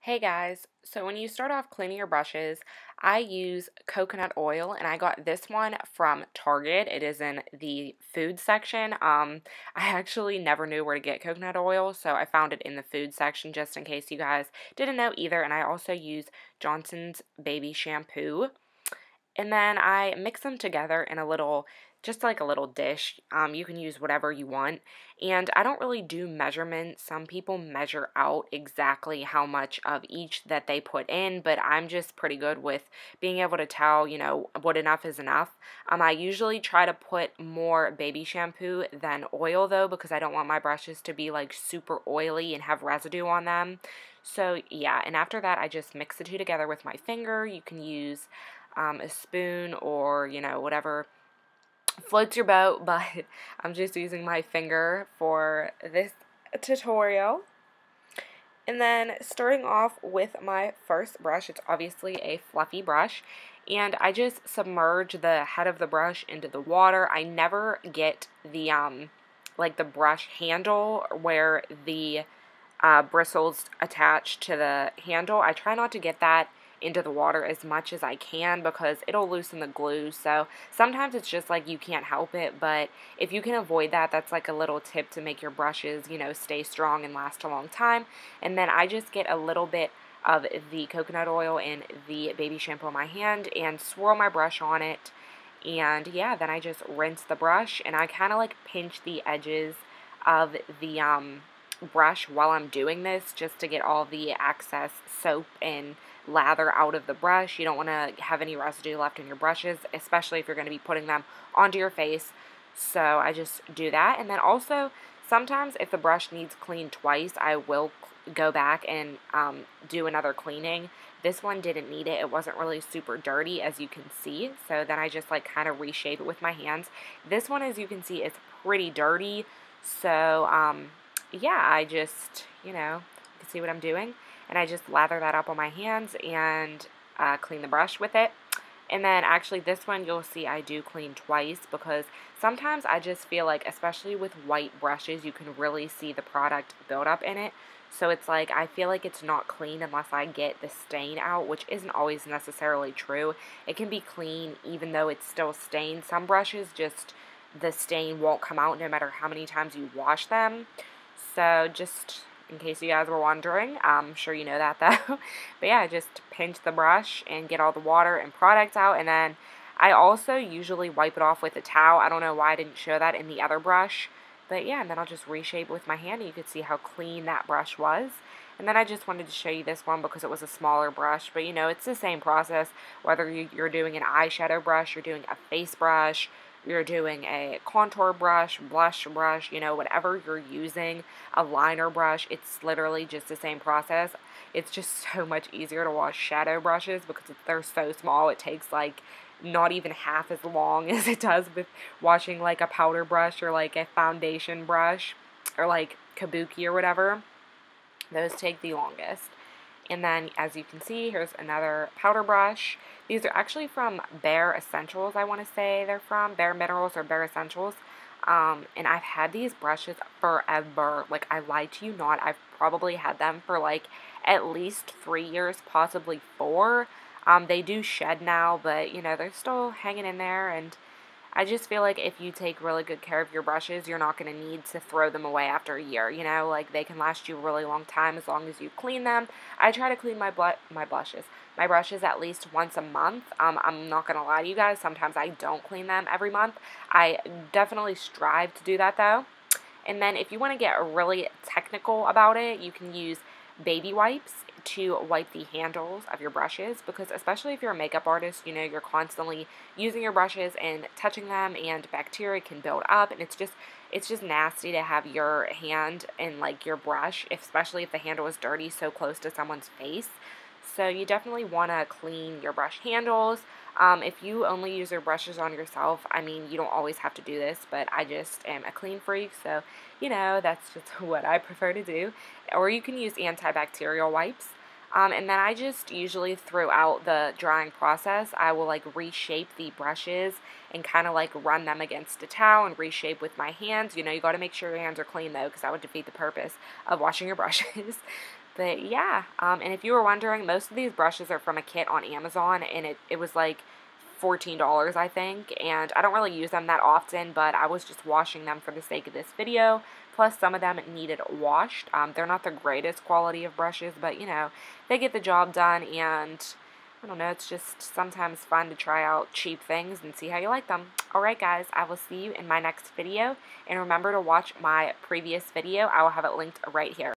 Hey guys, so when you start off cleaning your brushes, I use coconut oil and I got this one from Target. It is in the food section. I actually never knew where to get coconut oil, so I found it in the food section just in case you guys didn't know either. And I also use Johnson's baby shampoo. And then I mix them together in just like a little dish. You can use whatever you want. And I don't really do measurements. Some people measure out exactly how much of each that they put in, but I'm just pretty good with being able to tell, what enough is enough. I usually try to put more baby shampoo than oil though, because I don't want my brushes to be like super oily and have residue on them. So yeah, and after that I just mix the two together with my finger. You can use a spoon or, whatever floats your boat, but I'm just using my finger for this tutorial. And then starting off with my first brush, it's obviously a fluffy brush, and I just submerge the head of the brush into the water. I never get the like the brush handle where the bristles attached to the handle. I try not to get that into the water as much as I can because it'll loosen the glue. So sometimes it's just like you can't help it, but if you can avoid that, that's like a little tip to make your brushes, stay strong and last a long time. And then I just get a little bit of the coconut oil and the baby shampoo in my hand and swirl my brush on it. And yeah, then I just rinse the brush and I kind of like pinch the edges of the brush while I'm doing this just to get all the excess soap and lather out of the brush. You don't want to have any residue left in your brushes, especially if you're going to be putting them onto your face. So I just do that. And then also sometimes if the brush needs cleaned twice, I will go back and do another cleaning. This one didn't need it. It wasn't really super dirty, as you can see. So then I just like kind of reshape it with my hands. This one, as you can see, is pretty dirty. So yeah, I just, you can see what I'm doing. And I just lather that up on my hands and clean the brush with it. And then actually this one you'll see I do clean twice because sometimes I just feel like, especially with white brushes, you can really see the product build up in it. So it's like I feel like it's not clean unless I get the stain out, which isn't always necessarily true. It can be clean even though it's still stained. Some brushes just, the stain won't come out no matter how many times you wash them. So just in case you guys were wondering, I'm sure you know that though. But yeah, just pinch the brush and get all the water and product out. And then I also usually wipe it off with a towel. I don't know why I didn't show that in the other brush. But yeah, and then I'll just reshape it with my hand and you could see how clean that brush was. And then I just wanted to show you this one because it was a smaller brush. But it's the same process whether you're doing an eyeshadow brush, you're doing a face brush, you're doing a contour brush, blush brush, whatever you're using, a liner brush, it's literally just the same process. It's just so much easier to wash shadow brushes because they're so small. It takes like not even half as long as it does with washing like a powder brush or like a foundation brush or like kabuki or whatever. Those take the longest. And then, as you can see, here's another powder brush. These are actually from Bare Essentials, I want to say they're from. Bare Minerals or Bare Essentials. And I've had these brushes forever. Like, I lie to you not. I've probably had them for, like, at least 3 years, possibly 4. They do shed now, but, they're still hanging in there. And I just feel like if you take really good care of your brushes, you're not going to need to throw them away after a year, like they can last you a really long time as long as you clean them. I try to clean my brushes at least once a month. I'm not going to lie to you guys, sometimes I don't clean them every month. I definitely strive to do that though. And then if you want to get really technical about it, you can use baby wipes to wipe the handles of your brushes because especially if you're a makeup artist, you're constantly using your brushes and touching them and bacteria can build up and it's just nasty to have your hand and like your brush, especially if the handle is dirty, so close to someone's face. So you definitely want to clean your brush handles. If you only use your brushes on yourself, you don't always have to do this, but I just am a clean freak, so, that's just what I prefer to do. Or you can use antibacterial wipes. And then I just usually throughout the drying process, I will like reshape the brushes and kind of like run them against a towel and reshape with my hands. You got to make sure your hands are clean though because that would defeat the purpose of washing your brushes. But yeah, and if you were wondering, most of these brushes are from a kit on Amazon, and it was like $14, I think, and I don't really use them that often, but I was just washing them for the sake of this video. Plus, some of them needed washed. They're not the greatest quality of brushes, but you know, they get the job done, and I don't know, it's just sometimes fun to try out cheap things and see how you like them. Alright guys, I will see you in my next video, and remember to watch my previous video. I will have it linked right here.